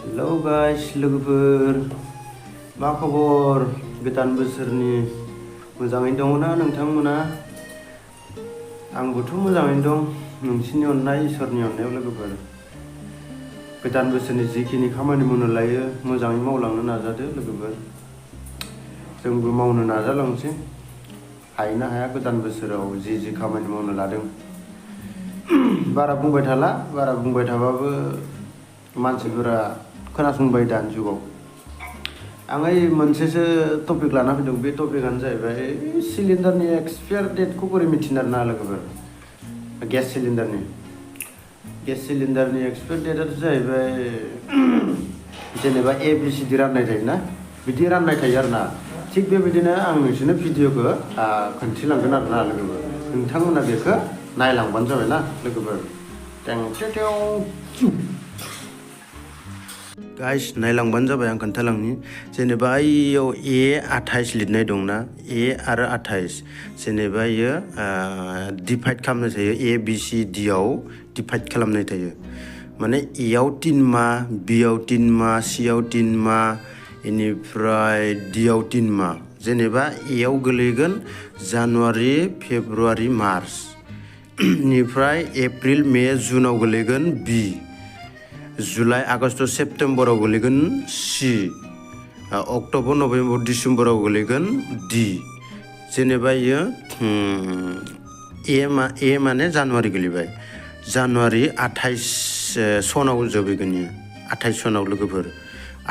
hello guys लोगोफोर मा खबर गोदान बोसोरनि मोजाङैनो दङना नोंथांमोना आंबोथ' मोजाङैनो दं नोंसिनि अननाय इसोरनि अननायाव लोगोफोर गोदान बोसोरनि जिखिनि खामानि मावनो लायो मोजाङै मावलांनो नाजादो लोगोफोर जोंबो मावनो नाजालांसै हायोना हाया गोदान बोसोराव जि खामानि मावनो लादों बारा बुंबाय थाबाबो मानसिफोरा खोनासंबाय दानि जुगाव आं मोनसेसो टपिक लाना फैदों बे टपिकआनो जाहैबाय सिलिन्डारनि एक्सपायार डेटखौ बोरै मिथिनो आरोना लोगोफोर गेस सिलिन्डारनि एक्सपायार डेटआथ' जाहैबाय जेनेबा ABCD राननाय थायोना बिदि राननाय थायो आरोना थिग बेबायदिनो आं नोंसोरनो भिडिअखौ खोन्थिलांगोन आरोना लोगोफोर नोंथांमोना बेखौ नायलांबानो जाबायना लोगोफोर गाइस नायलांबानो जाबाय आं खोन्थालांनि जेनेबा इयाव A28 लिरनाय दंना A आरो 28 जेनेबा इयो डिभाइड खालामनाय थायो ABCD आव डिभाइड खालामनाय थायो माने A आव 3 माह B आव 3 माह C आव 3 माह इनिफ्राय D आव 3 माह जेनेबा A आव गोलैगोन जानुवारि फेब्रुवारि मार्च इनिफ्राय एप्रिल मे जुनाव गोलैगोन B जुलाइ आगष्ट सेप्तेम्बराव गोलैगोन C अक्ट'बर नभेम्बर डिसेम्बराव गोलैगोन D जेनेबा इयो A माने जानुवारि गोलैबाय जानुवारि 28 सनाव जोबहैगोन इयो 28 सनाव लोगोफोर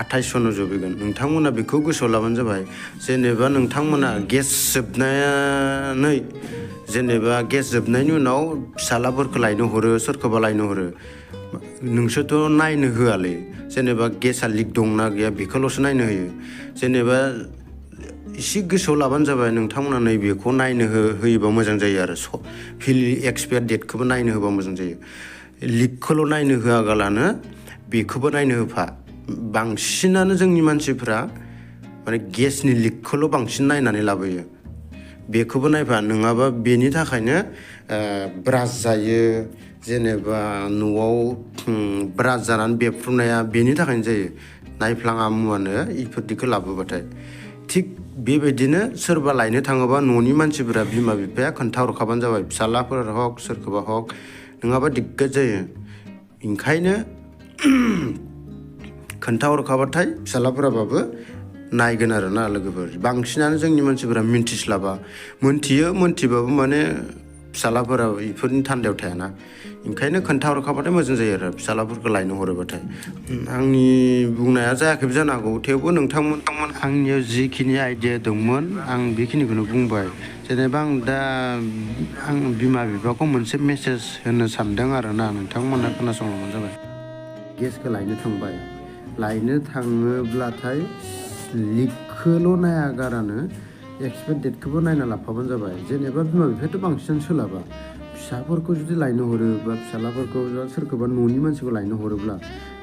28 सनाव जोबहैगोन नोंथांमोना बेखौ गोसोआव लाबानो जाबाय जेनेबा नोंथांमोना गेस जोबनायनि उनाव फिसालाफोरखौ लायनो हरो सोरखौबा लायनो हरो नोंसोरथ' नायनो होआलै जेनेबा गेसआ लिक दंना गैया बेखौल'सो नायनो होयो जेनेबा एसे गोसोआव लाबानो जाबाय नोंथांमोना नैबेखौ नायनो होयोबा मोजां जायो आरो एक्सपायार डेटखौबो नायनो होबा मोजां जायो लिकखौल' नायनो होआगालानो बेखौबो नायनो होफा बांसिनानो जोंनि मानसिफ्रा माने गेसनि लिकखौल' बांसिन नायनानै लाबोयो बेखौबो नायफा नङाबा बेनि थाखायनो ब्रास जायो जेनेबा न'आव ब्रास जानानै बेफ्रुनाया बेनि थाखायनो जायो नायफ्लाङा मुवानो इफोरदिखौ लाबोबाथाय थिग बेबायदिनो सोरबा लायनो थाङोबा न'नि मानसिफोरा बिमा बिफाया खोन्थाहरखाबानो जाबाय फिसालाफोर हक सोरखौबा हक नङाबा दिग्गद जायो ओंखायनो खोन्थाहरखाबाथाय फिसालाफोराबाबो नायगोन आरोना लोगोफोर बांसिनानो जोंनि मानसिफोरा मोनथिबाबो माने फिसालाफोरा बेफोरनि थान्दायाव थायाना ओंखायनो खोन्थाहरखाबाथाय मोजां जायो आरो फिसालाफोरखौ लायनो हरोबाथाय आंनि बुंनाया जायाखैबो जानो हागौ थेवबो नोंथांमोन आंनियाव जिखिनि आइडिया दंमोन आं बेखिनिखौनो बुंबाय जेनेबा आं बिमा बिफाखौ मोनसे मेसेज होनो सानदों आरोना नोंथांमोना खोनासंलांबानो जाबाय गेसखौ लायनो थाङोब्लाथाय लिकखौल' नायागारानो एक्सपायार डेटखौबो नायना लाफाबानो जाबाय जेनेबा बिमा बिफायाथ' बांसिनानो सोलाबा फिसाफोरखौ जुदि लायनो हरो बा फिसालाफोरखौ सोरखौबा न'नि मानसिखौ लायनो हरोब्ला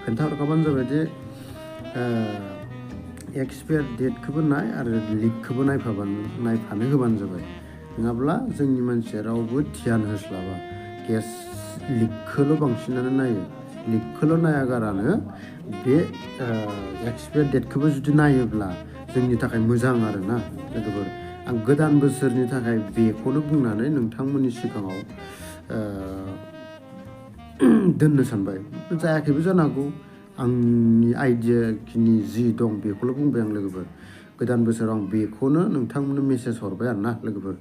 खोन्थाहरखाबानो जाबाय जे एक्सपायार डेटखौबो नाय आरो लिकखौबो नायफानो होबानो जाबाय नङाब्ला जोंनि मानसिया रावबो ध्यान होस्लाबा गेस लिकखौल' बांसिनानो नायो लिकखौल' नायागारानो बे एक्सपायार डेटखौबो जुदि नायोब्ला जोंनि थाखाय मोजां आरोना लोगोफोर आं गोदान बोसोरनि थाखाय बेखौनो बुंनानै नोंथांमोननि सिगाङाव दोननो सानबाय जायाखैबो जानो हागौ आंनि आइडियाखिनि जि दं बेखौल' बुंबाय आं लोगोफोर गोदान बोसोराव आं बेखौनो नोंथांमोननो मेसेज हरबाय आरोना लोगोफोर